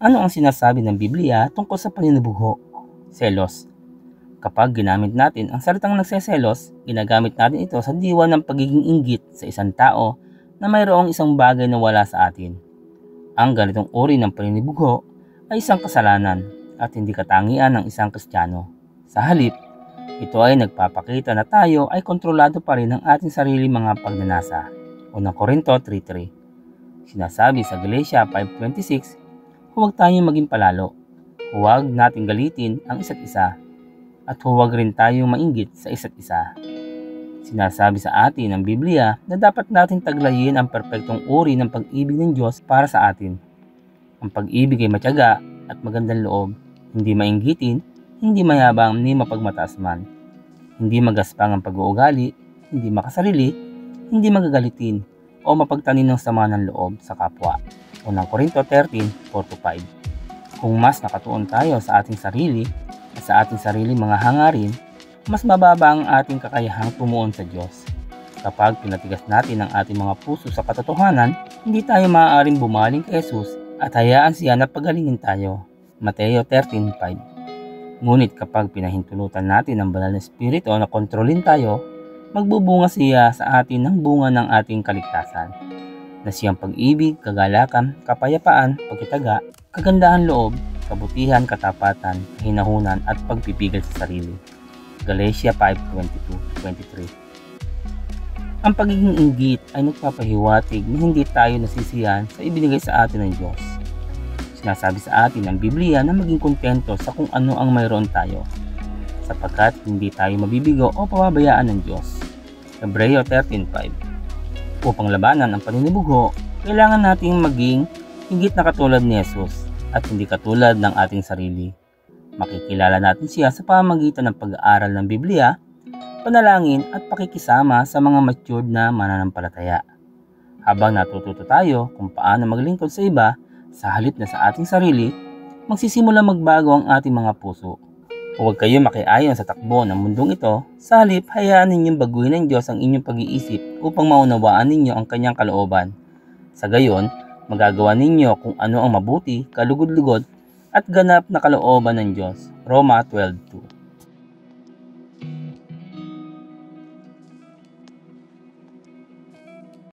Ano ang sinasabi ng Biblia tungkol sa paninubugho? Selos. Kapag ginamit natin ang salitang nagseselos, ginagamit natin ito sa diwa ng pagiging inggit sa isang tao na mayroong isang bagay na wala sa atin. Ang ganitong uri ng paninubugho ay isang kasalanan at hindi katangian ng isang Kristiyano. Sa halip, ito ay nagpapakita na tayo ay kontrolado pa rin ng ating sarili mga pagnanasa. Unang Korinto 3:3. Sinasabi sa Galatia 5:26, huwag tayong maging palalo. Huwag nating galitin ang isa't isa. At huwag rin tayong mainggit sa isa't isa. Sinasabi sa atin ng Biblia na dapat natin taglayin ang perpektong uri ng pag-ibig ng Diyos para sa atin. Ang pag-ibig ay matyaga at magandang loob, hindi mainggitin, hindi mayabang ni mapagmataas man, hindi magaspang ang pag-uugali, hindi makasarili, hindi magagalitin, o mapagtanim ng sama ng loob sa kapwa. Unang Korinto 13:4-5. Kung mas nakatuon tayo sa ating sarili at sa ating sarili mga hangarin, mas mababa ang ating kakayahang tumuon sa Diyos. Kapag pinatigas natin ang ating mga puso sa katotohanan, hindi tayo maaaring bumaling kay Jesus at hayaan siya na pagalingin tayo. Mateo 13:5. Ngunit kapag pinahintulutan natin ng banal na espiritu na kontrolin tayo, magbubunga siya sa atin ng bunga ng ating kaligtasan, na siyang pag-ibig, kagalakan, kapayapaan, pagkitaga, kagandahan loob, kabutihan, katapatan, hinahunan at pagpipigil sa sarili. Galatia 5:22-23. Ang pagiging inggit ay nagpapahiwatig na hindi tayo nasisiyahan sa ibinigay sa atin ng Diyos. Sinasabi sa atin ng Biblia na maging kontento sa kung ano ang mayroon tayo, sapagkat hindi tayo mabibigo o pababayaan ng Diyos. Hebreo 13:5. Upang labanan ang paninubugho, kailangan nating maging higit na katulad ni Jesus at hindi katulad ng ating sarili. Makikilala natin siya sa pamamagitan ng pag-aaral ng Biblia, panalangin at pakikisama sa mga matured na mananampalataya. Habang natututo tayo kung paano maglingkod sa iba sa halip na sa ating sarili, magsisimula magbago ang ating mga puso. Huwag kayo makiayon sa takbo ng mundong ito, sa halip hayaan ninyong baguhin ng Diyos ang inyong pag-iisip upang maunawaan ninyo ang kanyang kalooban. Sa gayon, magagawa ninyo kung ano ang mabuti, kalugod-lugod at ganap na kalooban ng Diyos. Roma 12:2.